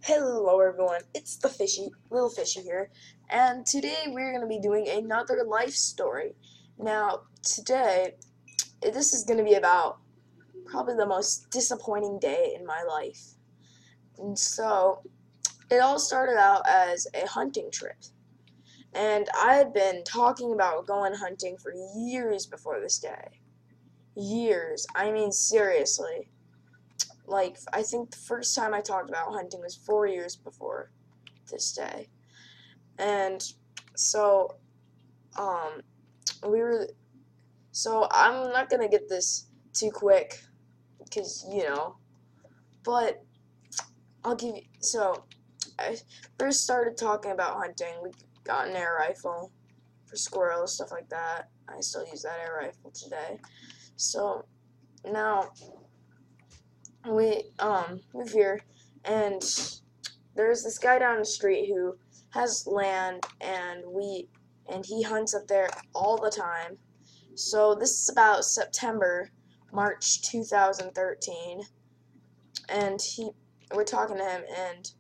Hello everyone, it's the little fishy here, and today we're going to be doing another life story. Now, today, this is going to be about probably the most disappointing day in my life. And so, it all started out as a hunting trip. And I had been talking about going hunting for years before this day. Years. I mean, seriously. Like, I think the first time I talked about hunting was 4 years before this day. And so, um, we were, so I'm not gonna get this too quick, because, but I'll give you, so, I first started talking about hunting. We got an air rifle for squirrels, stuff like that. I still use that air rifle today. So, now, we move here, and there's this guy down the street who has land, and he hunts up there all the time. So this is about March 2013, and we're talking to him, and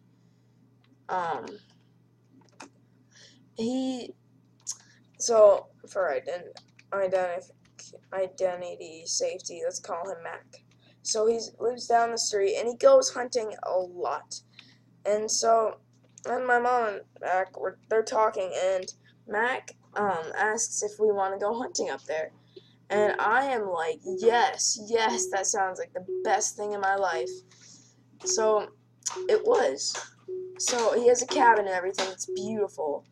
so for identity safety, let's call him Mac. So he lives down the street, and he goes hunting a lot. And so, and my mom and Mac, they're talking, and Mac asks if we want to go hunting up there. And I am like, yes, that sounds like the best thing in my life. So, it was. So, he has a cabin and everything. It's beautiful.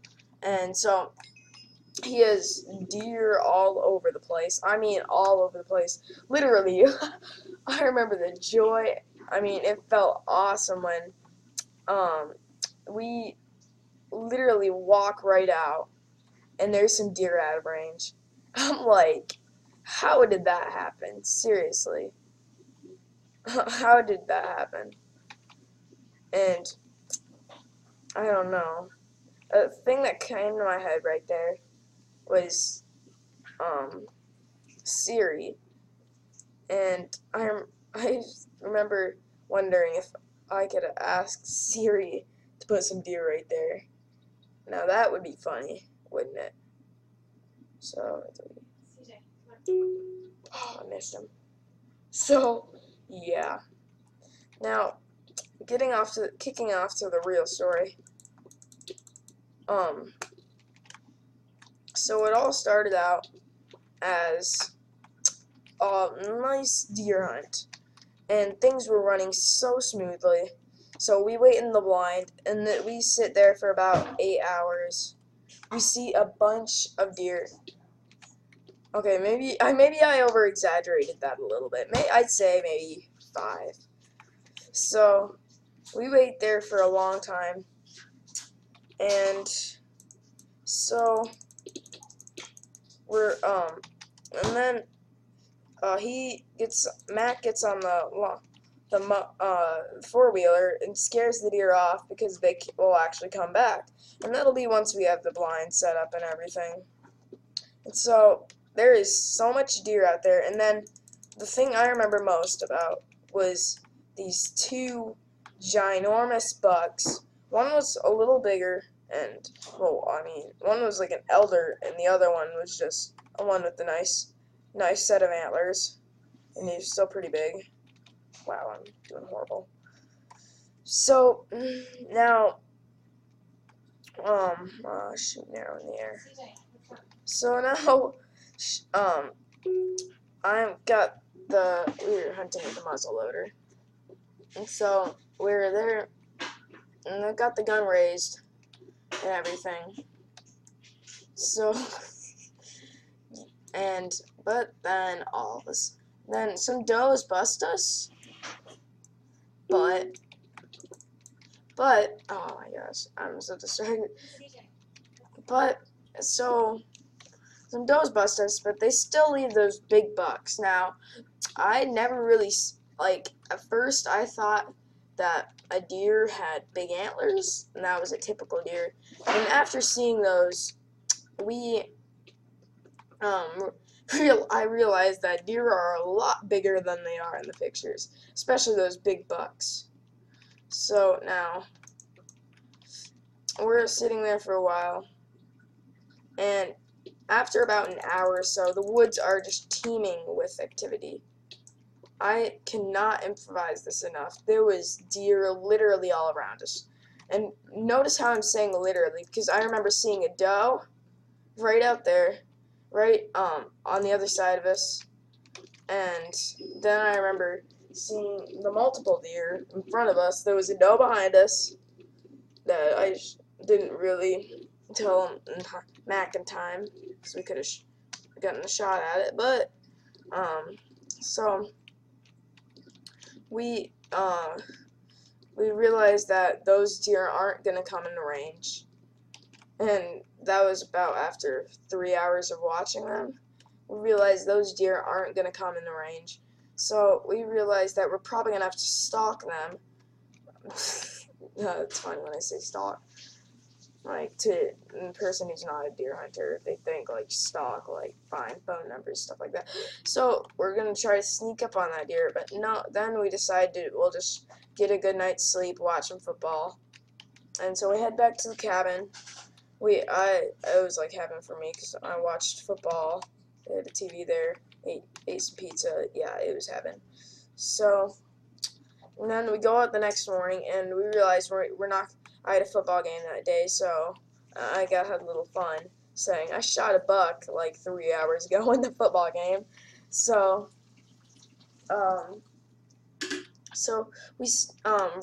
And so, he has deer all over the place. I mean, all over the place. Literally, I remember the joy. I mean, it felt awesome when we literally walk right out, and there's some deer out of range. I'm like, how did that happen? Seriously. How did that happen? And I don't know. A thing that came to my head right there was Siri. And I remember wondering if I could ask Siri to put some deer right there. Now that would be funny, wouldn't it? So, oh, I missed him. So, yeah. Now, kicking off to the real story. So it all started out as a nice deer hunt, and things were running so smoothly. So we wait in the blind, and we sit there for about 8 hours. We see a bunch of deer. Okay, maybe I over exaggerated that a little bit. I'd say maybe 5. So we wait there for a long time, and so we're and then Mac gets on the four-wheeler and scares the deer off, because they will actually come back, and that'll be once we have the blind set up and everything. And so there is so much deer out there, and then the thing I remember most about was these 2 ginormous bucks. One was a little bigger, and, well, I mean, one was like an elder, and the other one was just a one with a nice set of antlers, and he's still pretty big. Wow, I'm doing horrible. So, now, shoot an arrow in the air. So now, we were hunting with a muzzle loader, and so we were there, and I got the gun raised and everything. So, but then then some does bust us, but oh my gosh, I'm so distracted. But so some does bust us, but they still leave those big bucks. Now, I never really, like, at first I thought that a deer had big antlers, and that was a typical deer. And after seeing those, I realized that deer are a lot bigger than they are in the pictures, especially those big bucks. So now, we're sitting there for a while, and after about an hour or so, the woods are just teeming with activity. I cannot improvise this enough. There was deer literally all around us. And notice how I'm saying literally, because I remember seeing a doe right out there, right on the other side of us. And then I remember seeing the multiple deer in front of us. There was a doe behind us that I didn't really tell Mac in time, because we could have gotten a shot at it. But so we realized that those deer aren't gonna come in the range, and that was about after 3 hours of watching them. We realized those deer aren't gonna come in the range, so we realized that we're probably gonna have to stalk them. It's funny when I say stalk. Like, to a person who's not a deer hunter, they think, like, stalk, like, find phone numbers, stuff like that. So, we're gonna try to sneak up on that deer, but no, then we decided we'll just get a good night's sleep, watch some football. And so we head back to the cabin. It was like heaven for me, because I watched football, they had a TV there, ate some pizza, yeah, it was heaven. So, and then we go out the next morning, and we realize we're not. I had a football game that day, so I had a little fun saying I shot a buck like 3 hours ago in the football game. So, we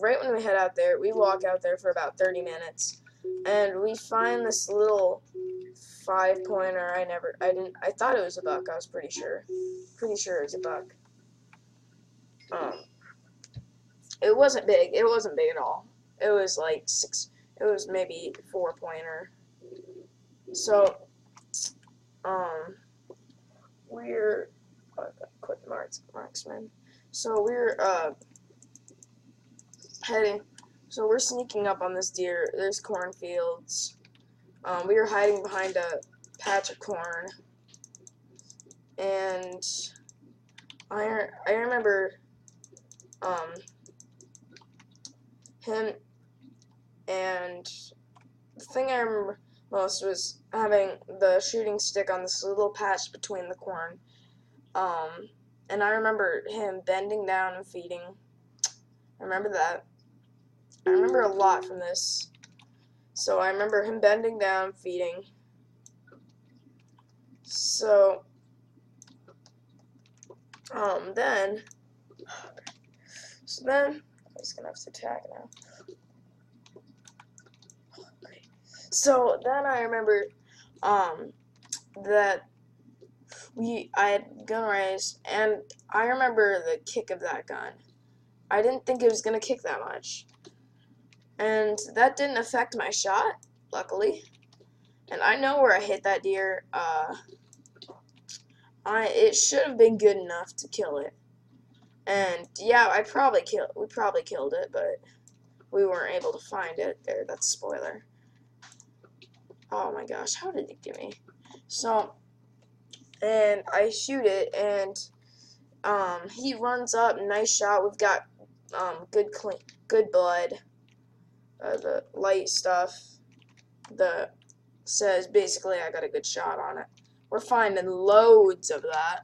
right when we head out there, we walk out there for about 30 minutes, and we find this little 5-pointer. I thought it was a buck. I was pretty sure it was a buck. It wasn't big. It wasn't big at all. It was like it was maybe 4-pointer. So, we're quick marksman. So we're heading. So we're sneaking up on this deer. There's cornfields. We were hiding behind a patch of corn, and I remember him, and the thing I remember most was having the shooting stick on this little patch between the corn. And I remember him bending down and feeding. I remember that. I remember a lot from this. So I remember him bending down, feeding. So, then I'm just gonna have to attack now. So then I remember, that I had gun raised, and I remember the kick of that gun. I didn't think it was gonna kick that much, and that didn't affect my shot, luckily. And I know where I hit that deer. It should have been good enough to kill it. And yeah, we probably killed it, but we weren't able to find it. There, that's a spoiler. Oh my gosh, how did it get me? So, and I shoot it, and he runs up, nice shot. We've got good blood. The light stuff that says basically I got a good shot on it. We're finding loads of that,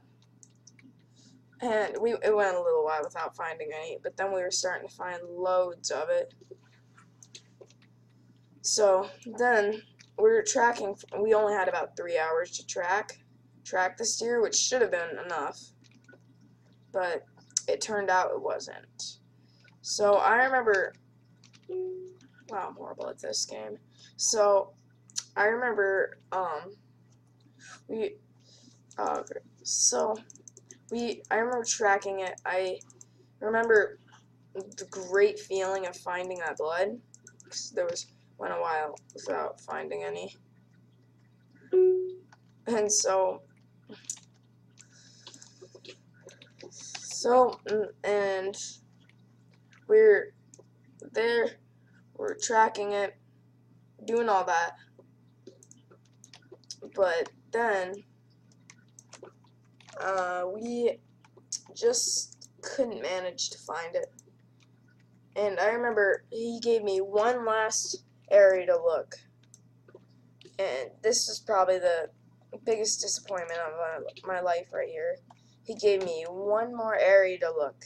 and it went a little while without finding any, but then we were starting to find loads of it. So then we were tracking. We only had about 3 hours to track this deer, which should have been enough, but it turned out it wasn't. So I remember, wow, I'm horrible at this game. So I remember, I remember tracking it. I remember the great feeling of finding that blood, because went a while without finding any. And and we're there, we're tracking it, doing all that, but then we just couldn't manage to find it. And I remember he gave me one last area to look. And this is probably the biggest disappointment of my life right here. He gave me one more area to look.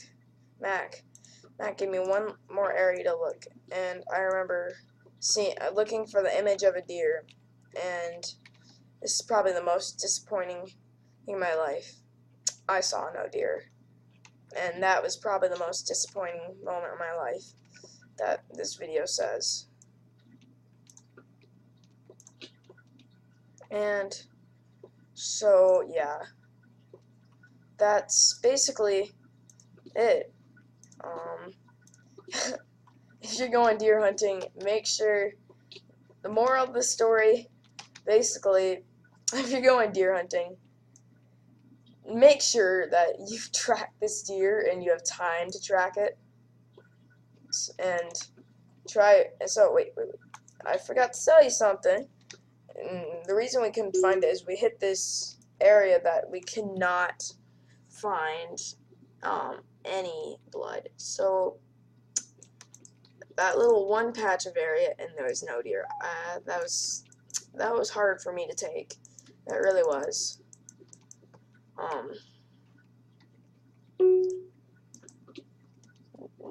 Mac gave me one more area to look, and I remember looking for the image of a deer, and this is probably the most disappointing thing in my life. I saw no deer, and that was probably the most disappointing moment of my life that this video says. And so yeah, that's basically it. If you're going deer hunting, make sure, the moral of the story, basically, if you're going deer hunting, make sure that you've tracked this deer and you have time to track it. And wait, I forgot to tell you something. And the reason we couldn't find it is we hit this area that we cannot find any blood. So that little one patch of area, and there was no deer. That was hard for me to take. That really was.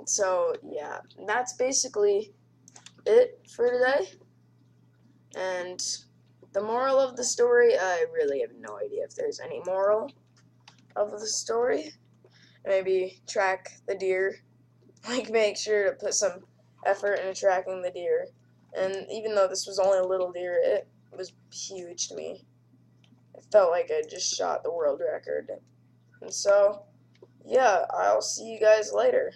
So yeah, that's basically it for today. And the moral of the story, I really have no idea if there's any moral of the story. Maybe track the deer. Like, make sure to put some effort into tracking the deer. And even though this was only a little deer, it was huge to me. It felt like I just shot the world record. And so, yeah, I'll see you guys later.